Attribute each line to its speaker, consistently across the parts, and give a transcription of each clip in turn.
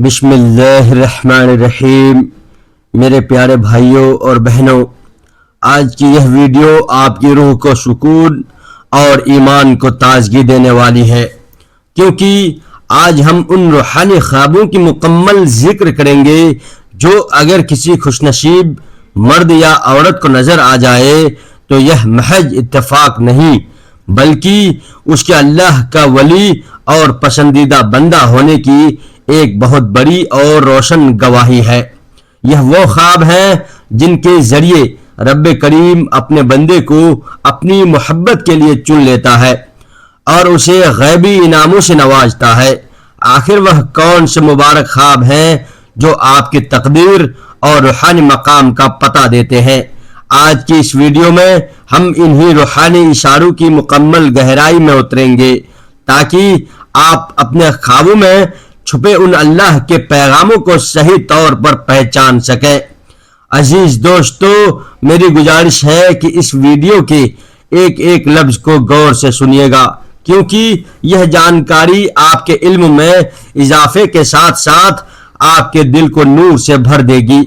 Speaker 1: بسم اللہ الرحمن الرحیم۔ میرے پیارے بھائیوں اور بہنوں، آج کی یہ ویڈیو آپ کی روح کو سکون اور ایمان کو تازگی دینے والی ہے، کیونکہ آج ہم ان روحانی خوابوں کی مکمل ذکر کریں گے جو اگر کسی خوش نصیب مرد یا عورت کو نظر آ جائے تو یہ محض اتفاق نہیں بلکہ اس کے اللہ کا ولی اور پسندیدہ بندہ ہونے کی ایک بہت بڑی اور روشن گواہی ہے۔ یہ وہ خواب ہیں جن کے ذریعے رب کریم اپنے بندے کو اپنی محبت کے لیے چن لیتا ہے اور اسے غیبی انعاموں سے نوازتا ہے۔ آخر وہ کون سے مبارک خواب ہیں جو آپ کی تقدیر اور روحانی مقام کا پتہ دیتے ہیں؟ آج کی اس ویڈیو میں ہم انہی روحانی اشاروں کی مکمل گہرائی میں اتریں گے تاکہ آپ اپنے خوابوں میں چھپے ان اللہ کے پیغاموں کو صحیح طور پر پہچان سکیں۔ عزیز دوستو، میری گزارش ہے کہ اس ویڈیو کے ایک ایک لفظ کو غور سے سنیے گا، کیونکہ یہ جانکاری آپ کے علم میں اضافے کے ساتھ ساتھ آپ کے دل کو نور سے بھر دے گی۔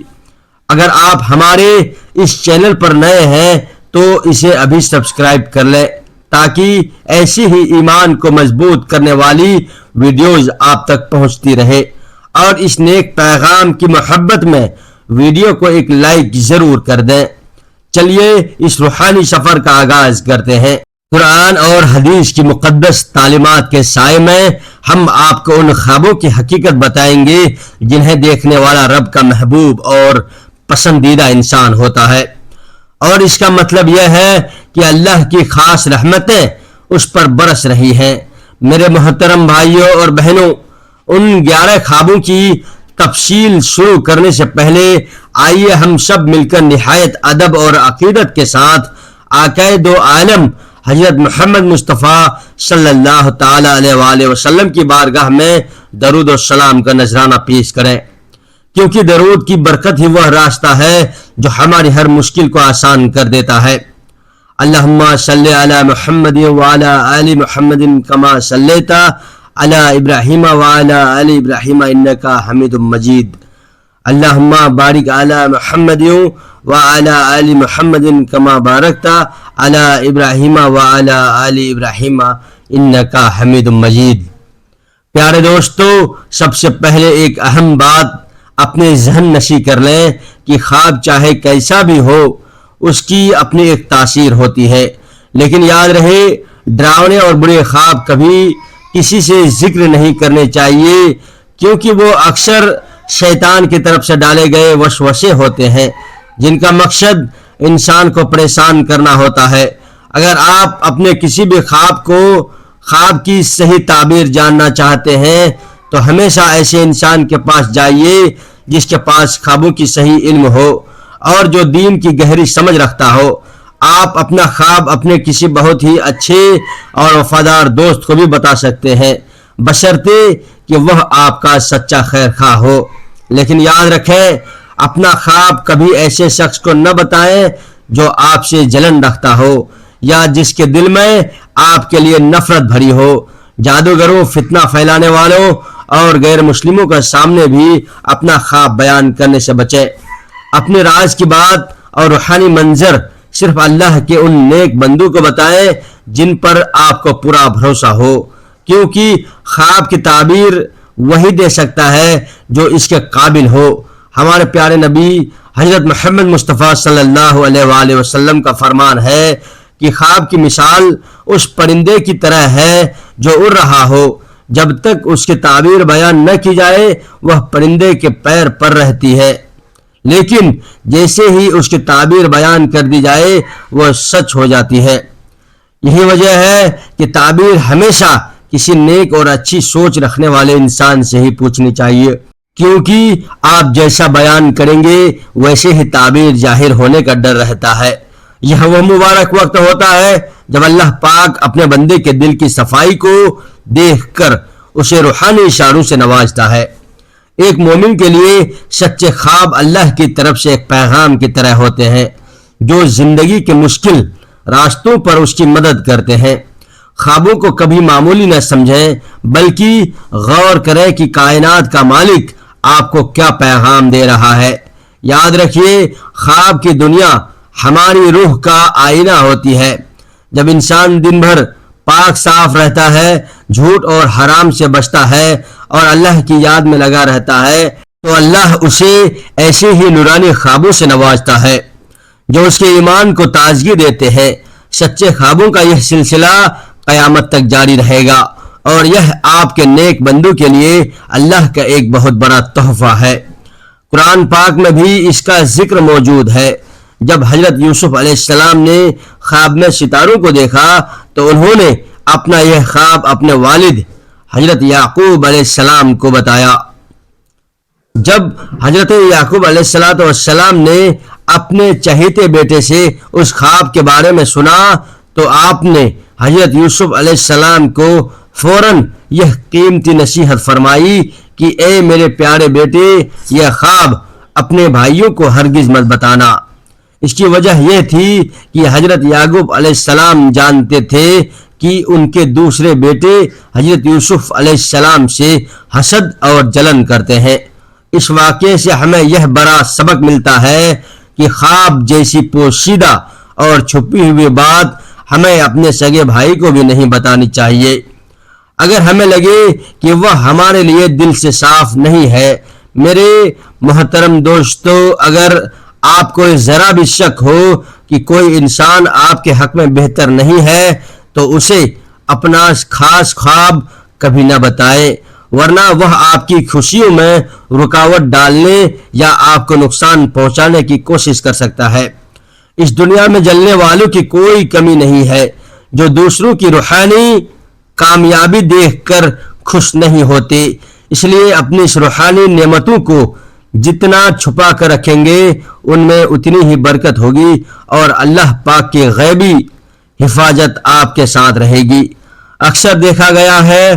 Speaker 1: اگر آپ ہمارے اس چینل پر نئے ہیں تو اسے ابھی سبسکرائب کر لیں تاکہ ایسی ہی ایمان کو مضبوط کرنے والی ویڈیوز آپ تک پہنچتی رہے، اور اس نیک پیغام کی محبت میں ویڈیو کو ایک لائک ضرور کر دیں۔ چلیے اس روحانی سفر کا آغاز کرتے ہیں۔ قرآن اور حدیث کی مقدس تعلیمات کے سائے میں ہم آپ کو ان خوابوں کی حقیقت بتائیں گے جنہیں دیکھنے والا رب کا محبوب اور پسندیدہ انسان ہوتا ہے، اور اس کا مطلب یہ ہے کہ اللہ کی خاص رحمتیں اس پر برس رہی ہیں۔ میرے محترم بھائیوں اور بہنوں، ان 11 خوابوں کی تفصیل شروع کرنے سے پہلے آئیے ہم سب مل کر نہایت ادب اور عقیدت کے ساتھ آقا دو عالم حضرت محمد مصطفیٰ صلی اللہ تعالی علیہ وآلہ وسلم کی بارگاہ میں درود و سلام کا نذرانہ پیش کریں، کیونکہ درود کی برکت ہی وہ راستہ ہے جو ہماری ہر مشکل کو آسان کر دیتا ہے۔ اللہم صلی علی محمد وعلی آل محمد کما صلیت علی ابراہیم وعلی آل ابراہیم انکا حمید مجید۔ اللہم بارک علی محمد وعلی آل محمد کما بارکت علی ابراہیم وعلی آل ابراہیم انکا حمید مجید۔ پیارے دوستو، سب سے پہلے ایک اہم بات اپنے ذہن نشی کر لیں کہ خواب چاہے کیسا بھی ہو، اس کی اپنی ایک تاثیر ہوتی ہے، لیکن یاد رہے ڈراونے اور برے خواب کبھی کسی سے ذکر نہیں کرنے چاہیے، کیونکہ وہ اکثر شیطان کی طرف سے ڈالے گئے وسوسے ہوتے ہیں جن کا مقصد انسان کو پریشان کرنا ہوتا ہے۔ اگر آپ اپنے کسی بھی خواب کی صحیح تعبیر جاننا چاہتے ہیں تو ہمیشہ ایسے انسان کے پاس جائیے جس کے پاس خوابوں کی صحیح علم ہو اور جو دین کی گہری سمجھ رکھتا ہو۔ آپ اپنا خواب اپنے کسی بہت ہی اچھے اور وفادار دوست کو بھی بتا سکتے ہیں، بشرطے کہ وہ آپ کا سچا خیر خواہ ہو۔ لیکن یاد رکھیں، اپنا خواب کبھی ایسے شخص کو نہ بتائیں جو آپ سے جلن رکھتا ہو یا جس کے دل میں آپ کے لیے نفرت بھری ہو۔ جادوگروں، فتنہ پھیلانے والوں اور غیر مسلموں کے سامنے بھی اپنا خواب بیان کرنے سے بچیں۔ اپنے راز کی بات اور روحانی منظر صرف اللہ کے ان نیک بندوں کو بتائیں جن پر آپ کو پورا بھروسہ ہو، کیونکہ خواب کی تعبیر وہی دے سکتا ہے جو اس کے قابل ہو۔ ہمارے پیارے نبی حضرت محمد مصطفیٰ صلی اللہ علیہ وآلہ وسلم کا فرمان ہے کہ خواب کی مثال اس پرندے کی طرح ہے جو اڑ رہا ہو، جب تک اس کی تعبیر بیان نہ کی جائے وہ پرندے کے پیر پر رہتی ہے، لیکن جیسے ہی اس کی تعبیر بیان کر دی جائے وہ سچ ہو جاتی ہے۔ یہی وجہ ہے کہ تعبیر ہمیشہ کسی نیک اور اچھی سوچ رکھنے والے انسان سے ہی پوچھنی چاہیے، کیونکہ آپ جیسا بیان کریں گے ویسے ہی تعبیر ظاہر ہونے کا ڈر رہتا ہے۔ یہ وہ مبارک وقت ہوتا ہے جب اللہ پاک اپنے بندے کے دل کی صفائی کو دیکھ کر اسے روحانی اشاروں سے نوازتا ہے۔ ایک مومن کے لیے سچے خواب اللہ کی طرف سے ایک پیغام کی طرح ہوتے ہیں جو زندگی کے مشکل راستوں پر اس کی مدد کرتے ہیں۔ خوابوں کو کبھی معمولی نہ سمجھیں بلکہ غور کریں کہ کائنات کا مالک آپ کو کیا پیغام دے رہا ہے۔ یاد رکھیے، خواب کی دنیا ہماری روح کا آئینہ ہوتی ہے۔ جب انسان دن بھر پاک صاف رہتا ہے، جھوٹ اور حرام سے بچتا ہے اور اللہ کی یاد میں لگا رہتا ہے، تو اللہ اسے ایسے ہی نورانی خوابوں سے نوازتا ہے جو اس کے ایمان کو تازگی دیتے ہیں۔ سچے خوابوں کا یہ سلسلہ قیامت تک جاری رہے گا، اور یہ آپ کے نیک بندوں کے لیے اللہ کا ایک بہت بڑا تحفہ ہے۔ قرآن پاک میں بھی اس کا ذکر موجود ہے۔ جب حضرت یوسف علیہ السلام نے خواب میں ستاروں کو دیکھا تو انہوں نے اپنا یہ خواب اپنے والد حضرت یعقوب علیہ السلام کو بتایا۔ جب حضرت یعقوب علیہ السلام نے اپنے چہیتے بیٹے سے اس خواب کے بارے میں سنا تو آپ نے حضرت یوسف علیہ السلام کو فوراً یہ قیمتی نصیحت فرمائی کہ اے میرے پیارے بیٹے، یہ خواب اپنے بھائیوں کو ہرگز مت بتانا۔ اس کی وجہ یہ تھی کہ حضرت یعقوب علیہ السلام جانتے تھے کہ ان کے دوسرے بیٹے حضرت یوسف علیہ السلام سے حسد اور جلن کرتے ہیں۔ اس واقعے سے ہمیں یہ بڑا سبق ملتا ہے کہ خواب جیسی پوشیدہ اور چھپی ہوئی بات ہمیں اپنے سگے بھائی کو بھی نہیں بتانی چاہیے۔ اگر ہمیں لگے کہ وہ ہمارے لیے دل سے صاف نہیں ہے۔ میرے محترم دوستو، اگر آپ کو ذرا بھی شک ہو کہ کوئی انسان آپ کے حق میں بہتر نہیں ہے تو اسے اپنا خاص خواب کبھی نہ بتائے، ورنہ وہ آپ کی خوشیوں میں رکاوٹ ڈالنے یا آپ کو نقصان پہنچانے کی کوشش کر سکتا ہے۔ اس دنیا میں جلنے والوں کی کوئی کمی نہیں ہے جو دوسروں کی روحانی کامیابی دیکھ کر خوش نہیں ہوتے۔ اس لیے اپنی اس روحانی نعمتوں کو جتنا چھپا کر رکھیں گے ان میں اتنی ہی برکت ہوگی اور اللہ پاک کی غیبی حفاظت آپ کے ساتھ رہے گی۔ اکثر دیکھا گیا ہے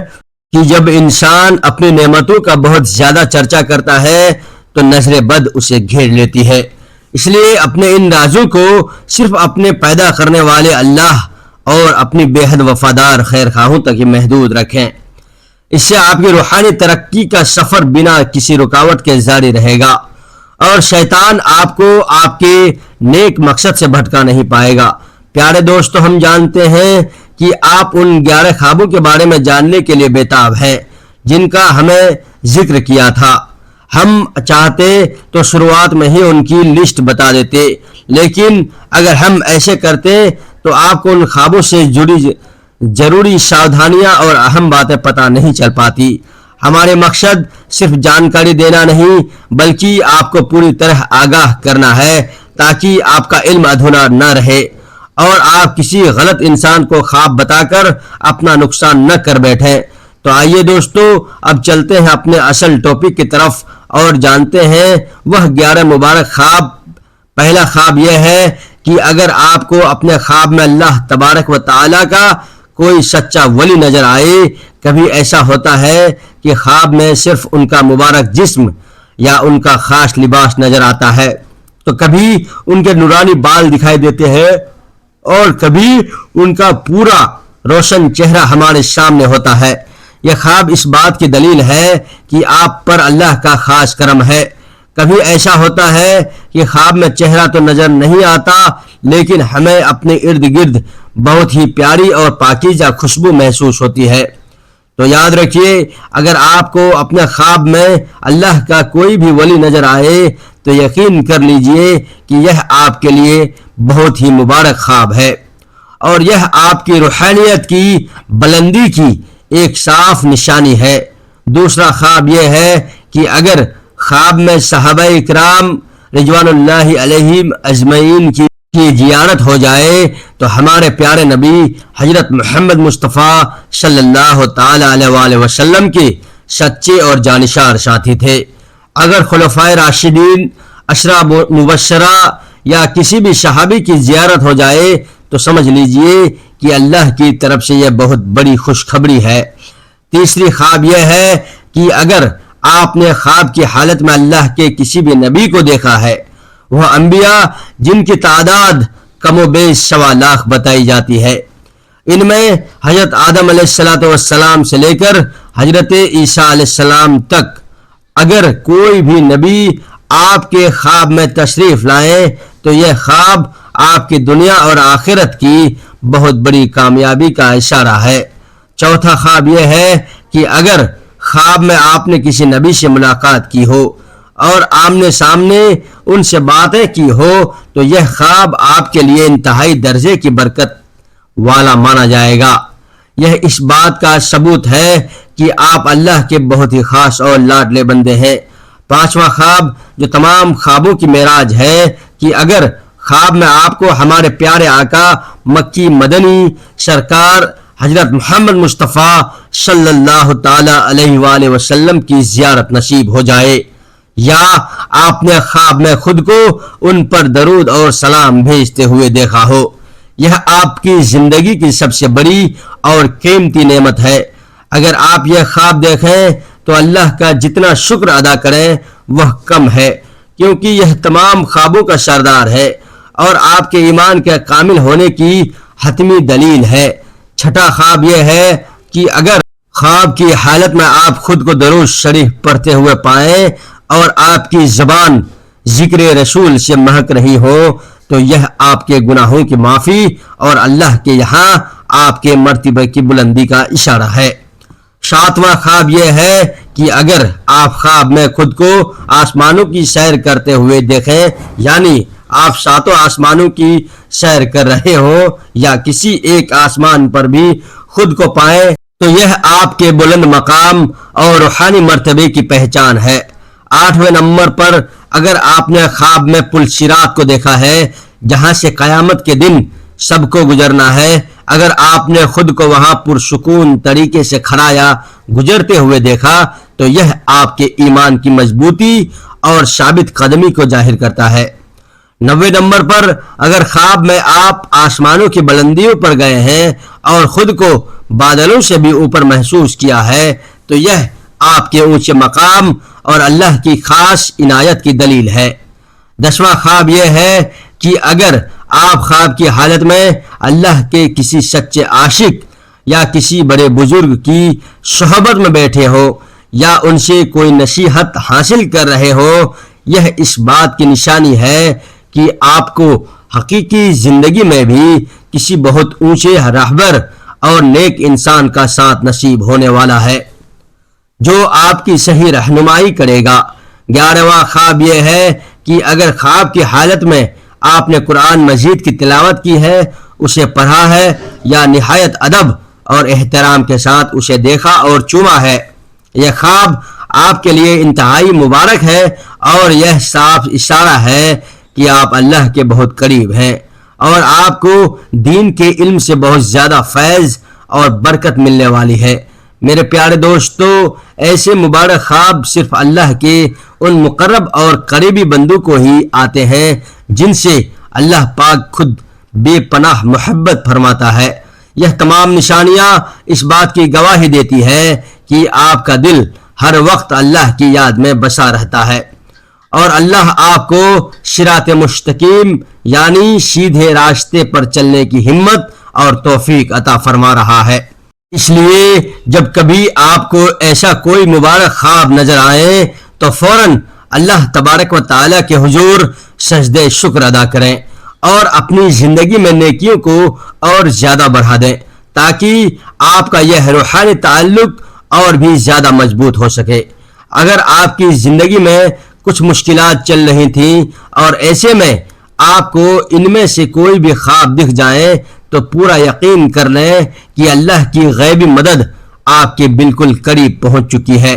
Speaker 1: کہ جب انسان اپنی نعمتوں کا بہت زیادہ چرچا کرتا ہے تو نظر بد اسے گھیر لیتی ہے۔ اس لیے اپنے ان رازوں کو صرف اپنے پیدا کرنے والے اللہ اور اپنی بے حد وفادار خیر خواہوں تک ہی محدود رکھیں۔ اس سے آپ کی روحانی ترقی کا سفر بنا کسی رکاوٹ کے جاری رہے گا اور شیطان آپ کو آپ کے نیک مقصد سے بھٹکا نہیں پائے گا۔ پیارے دوستو، ہم جانتے ہیں کہ آپ ان 11 خوابوں کے بارے میں جاننے کے لیے بےتاب ہیں جن کا ہمیں ذکر کیا تھا۔ ہم چاہتے تو شروعات میں ہی ان کی لسٹ بتا دیتے، لیکن اگر ہم ایسے کرتے تو آپ کو ان خوابوں سے جڑی ضروری ساودھانیاں اور اہم باتیں پتہ نہیں چل پاتی۔ ہمارے مقصد صرف جانکاری دینا نہیں بلکہ آپ کو پوری طرح آگاہ کرنا ہے تاکہ آپ کا علم ادھورا نہ رہے اور آپ کسی غلط انسان کو خواب بتا کر اپنا نقصان نہ کر بیٹھیں۔ تو آئیے دوستو، اب چلتے ہیں اپنے اصل ٹاپک کی طرف اور جانتے ہیں وہ 11 مبارک خواب۔ پہلا خواب یہ ہے کہ اگر آپ کو اپنے خواب میں اللہ تبارک و تعالی کا کوئی سچا ولی نظر آئے، کبھی ایسا ہوتا ہے کہ خواب میں صرف ان کا مبارک جسم یا ان کا خاص لباس نظر آتا ہے، تو کبھی ان کے نورانی بال دکھائی دیتے ہیں اور کبھی ان کا پورا روشن چہرہ ہمارے سامنے ہوتا ہے۔ یہ خواب اس بات کی دلیل ہے کہ آپ پر اللہ کا خاص کرم ہے۔ کبھی ایسا ہوتا ہے کہ خواب میں چہرہ تو نظر نہیں آتا لیکن ہمیں اپنے ارد گرد بہت ہی پیاری اور پاکیزہ خوشبو محسوس ہوتی ہے۔ تو یاد رکھیے، اگر آپ کو اپنے خواب میں اللہ کا کوئی بھی ولی نظر آئے تو یقین کر لیجئے کہ یہ آپ کے لیے بہت ہی مبارک خواب ہے اور یہ آپ کی روحانیت کی بلندی کی ایک صاف نشانی ہے۔ دوسرا خواب یہ ہے کہ اگر خواب میں صحابہ اکرام رضوان اللہ علیہم اجمعین کی زیارت ہو جائے تو ہمارے پیارے نبی حضرت محمد مصطفیٰ صلی اللہ تعالی علیہ وآلہ وسلم کے سچے اور جانشار ساتھی تھے۔ اگر خلفائے راشدین، عشرہ مبشرہ یا کسی بھی صحابی کی زیارت ہو جائے تو سمجھ لیجئے کہ اللہ کی طرف سے یہ بہت بڑی خوشخبری ہے۔ تیسری خواب یہ ہے کہ اگر آپ نے خواب کی حالت میں اللہ کے کسی بھی نبی کو دیکھا ہے، وہ انبیاء جن کی تعداد کم و بیش 1.25 لاکھ بتائی جاتی ہے، ان میں حضرت آدم علیہ السلام سے لے کر حضرت عیسیٰ علیہ السلام تک اگر کوئی بھی نبی آپ کے خواب میں تشریف لائیں تو یہ خواب آپ کی دنیا اور آخرت کی بہت بڑی کامیابی کا اشارہ ہے۔ چوتھا خواب یہ ہے کہ اگر خواب میں آپ نے کسی نبی سے ملاقات کی ہو اور آمنے سامنے ان سے باتیں کی ہو تو یہ خواب آپ کے لیے انتہائی درجے کی برکت والا مانا جائے گا۔ یہ اس بات کا ثبوت ہے کہ آپ اللہ کے بہت ہی خاص اور لاڈلے بندے ہیں۔ پانچواں خواب جو تمام خوابوں کی معراج ہے کہ اگر خواب میں آپ کو ہمارے پیارے آقا مکی مدنی سرکار حضرت محمد مصطفیٰ صلی اللہ تعالی علیہ وآلہ وسلم کی زیارت نصیب ہو جائے یا آپ نے خواب میں خود کو ان پر درود اور سلام بھیجتے ہوئے دیکھا ہو، یہ آپ کی زندگی کی سب سے بڑی اور قیمتی نعمت ہے۔ اگر آپ یہ خواب دیکھیں تو اللہ کا جتنا شکر ادا کریں وہ کم ہے، کیونکہ یہ تمام خوابوں کا سردار ہے اور آپ کے ایمان کے کامل ہونے کی حتمی دلیل ہے۔ چھٹا خواب یہ ہے کہ اگر خواب کی حالت میں آپ خود کو درود شریف پڑھتے ہوئے پائیں اور آپ کی زبان ذکر رسول سے مہک رہی ہو تو یہ آپ کے گناہوں کی معافی اور اللہ کے یہاں آپ کے مرتبے کی بلندی کا اشارہ ہے۔ ساتواں خواب یہ ہے کہ اگر آپ خواب میں خود کو آسمانوں کی سیر کرتے ہوئے دیکھیں، یعنی آپ ساتوں آسمانوں کی سیر کر رہے ہو یا کسی ایک آسمان پر بھی خود کو پائیں تو یہ آپ کے بلند مقام اور روحانی مرتبے کی پہچان ہے۔ 8ویں نمبر پر اگر آپ نے خواب میں پل صراط کو دیکھا ہے جہاں سے قیامت کے دن سب کو گزرنا ہے، اگر آپ نے خود کو وہاں پرسکون طریقے سے کھڑا یا گزرتے ہوئے دیکھا تو یہ آپ کے ایمان کی مضبوطی اور ثابت قدمی کو ظاہر کرتا ہے۔ 90 نمبر پر اگر خواب میں آپ آسمانوں کی بلندیوں پر گئے ہیں اور خود کو بادلوں سے بھی اوپر محسوس کیا ہے تو یہ آپ کے اونچے مقام اور اللہ کی خاص عنایت کی دلیل ہے۔ 10واں خواب یہ ہے کہ اگر آپ خواب کی حالت میں اللہ کے کسی سچے عاشق یا کسی بڑے بزرگ کی صحبت میں بیٹھے ہو یا ان سے کوئی نصیحت حاصل کر رہے ہو، یہ اس بات کی نشانی ہے کہ آپ کو حقیقی زندگی میں بھی کسی بہت اونچے راہبر اور نیک انسان کا ساتھ نصیب ہونے والا ہے جو آپ کی صحیح رہنمائی کرے گا۔ 11واں خواب یہ ہے کہ اگر خواب کی حالت میں آپ نے قرآن مجید کی تلاوت کی ہے، اسے پڑھا ہے یا نہایت ادب اور احترام کے ساتھ اسے دیکھا اور چوما ہے، یہ خواب آپ کے لیے انتہائی مبارک ہے اور یہ صاف اشارہ ہے کہ آپ اللہ کے بہت قریب ہیں اور آپ کو دین کے علم سے بہت زیادہ فیض اور برکت ملنے والی ہے۔ میرے پیارے دوستو، ایسے مبارک خواب صرف اللہ کے ان مقرب اور قریبی بندوں کو ہی آتے ہیں جن سے اللہ پاک خود بے پناہ محبت فرماتا ہے۔ یہ تمام نشانیاں اس بات کی گواہی دیتی ہے کہ آپ کا دل ہر وقت اللہ کی یاد میں بسا رہتا ہے اور اللہ آپ کو صراط مستقیم یعنی سیدھے راستے پر چلنے کی ہمت اور توفیق عطا فرما رہا ہے۔ اس لیے جب کبھی آپ کو ایسا کوئی مبارک خواب نظر آئے تو فوراً اللہ تبارک و تعالیٰ کے حضور سجدہ شکر ادا کریں اور اپنی زندگی میں نیکیوں کو اور زیادہ بڑھا دیں تاکہ آپ کا یہ روحانی تعلق اور بھی زیادہ مضبوط ہو سکے۔ اگر آپ کی زندگی میں کچھ مشکلات چل رہی تھیں اور ایسے میں آپ کو ان میں سے کوئی بھی خواب دکھ جائیں تو پورا یقین کر لیں کہ اللہ کی غیبی مدد آپ کے بالکل قریب پہنچ چکی ہے۔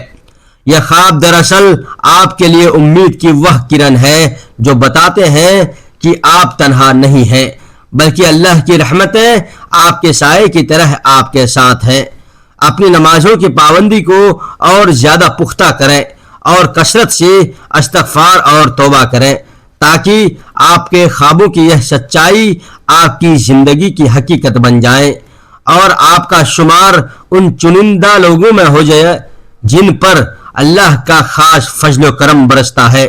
Speaker 1: یہ خواب دراصل آپ کے لیے امید کی وہ کرن ہے جو بتاتے ہیں کہ آپ تنہا نہیں ہیں بلکہ اللہ کی رحمتیں آپ کے سائے کی طرح آپ کے ساتھ ہیں۔ اپنی نمازوں کی پابندی کو اور زیادہ پختہ کریں اور کثرت سے استغفار اور توبہ کریں تاکہ آپ کے خوابوں کی یہ سچائی آپ کی زندگی کی حقیقت بن جائے اور آپ کا شمار ان چنندہ لوگوں میں ہو جائے جن پر اللہ کا خاص فضل و کرم برستا ہے۔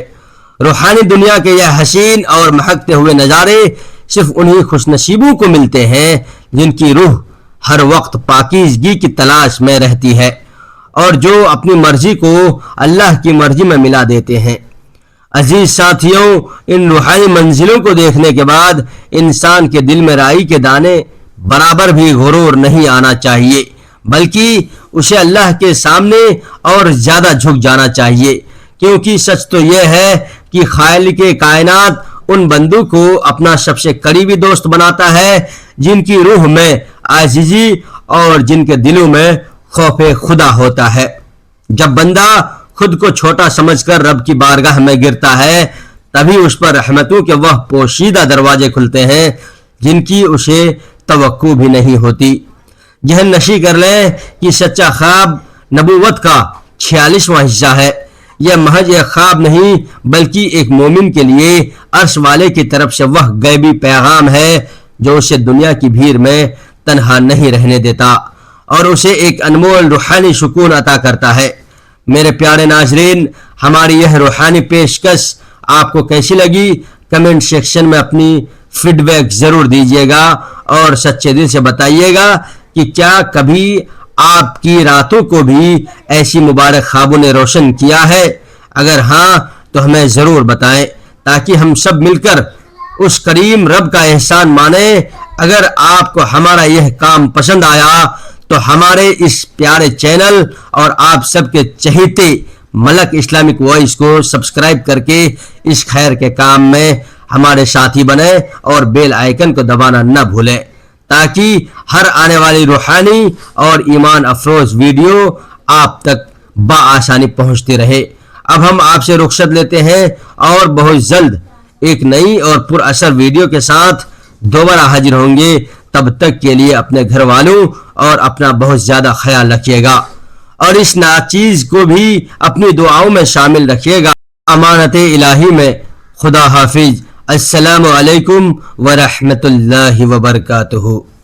Speaker 1: روحانی دنیا کے یہ حسین اور مہکتے ہوئے نظارے صرف انہی خوش نصیبوں کو ملتے ہیں جن کی روح ہر وقت پاکیزگی کی تلاش میں رہتی ہے اور جو اپنی مرضی کو اللہ کی مرضی میں ملا دیتے ہیں۔ عزیز ساتھیوں، ان روحانی منزلوں کو دیکھنے کے بعد انسان کے دل میں رائی کے دانے برابر بھی غرور نہیں آنا چاہیے، بلکہ اسے اللہ کے سامنے اور زیادہ جھک جانا چاہیے، کیونکہ سچ تو یہ ہے کہ خالق کائنات ان بندوں کو اپنا سب سے قریبی دوست بناتا ہے جن کی روح میں عاجزی اور جن کے دلوں میں خوف خدا ہوتا ہے۔ جب بندہ خود کو چھوٹا سمجھ کر رب کی بارگاہ میں گرتا ہے، تبھی اس پر رحمتوں کے وہ پوشیدہ دروازے کھلتے ہیں جن کی اسے توقع بھی نہیں ہوتی۔ ذہن نشی کر لیں کہ سچا خواب نبوت کا 46واں حصہ ہے۔ یہ محض ایک خواب نہیں بلکہ ایک مومن کے لیے عرش والے کی طرف سے وہ غیبی پیغام ہے جو اسے دنیا کی بھیڑ میں تنہا نہیں رہنے دیتا اور اسے ایک انمول روحانی سکون عطا کرتا ہے۔ میرے پیارے ناظرین، ہماری یہ روحانی پیشکش آپ کو کیسی لگی؟ کمنٹ سیکشن میں اپنی فیڈ بیک ضرور دیجیے گا اور سچے دل سے بتائیے گا کہ کیا کبھی آپ کی راتوں کو بھی ایسی مبارک خوابوں نے روشن کیا ہے؟ اگر ہاں تو ہمیں ضرور بتائیں تاکہ ہم سب مل کر اس کریم رب کا احسان مانیں۔ اگر آپ کو ہمارا یہ کام پسند آیا تو ہمارے اس پیارے چینل اور آپ سب کے چہیتے ملک اسلامک وائس کو سبسکرائب کر کے اس خیر کے کام میں ہمارے ساتھی بنیں اور بیل آئیکن کو دبانا نہ بھولیں تاکہ ہر آنے والی روحانی اور ایمان افروز ویڈیو آپ تک بآسانی پہنچتی رہے۔ اب ہم آپ سے رخصت لیتے ہیں اور بہت جلد ایک نئی اور پر اثر ویڈیو کے ساتھ دوبارہ حاضر ہوں گے۔ تب تک کے لیے اپنے گھر والوں اور اپنا بہت زیادہ خیال رکھیے گا اور اس ناچیز کو بھی اپنی دعاؤں میں شامل رکھیے گا۔ امانت الہی میں خدا حافظ۔ السلام علیکم ورحمۃ اللہ وبرکاتہ۔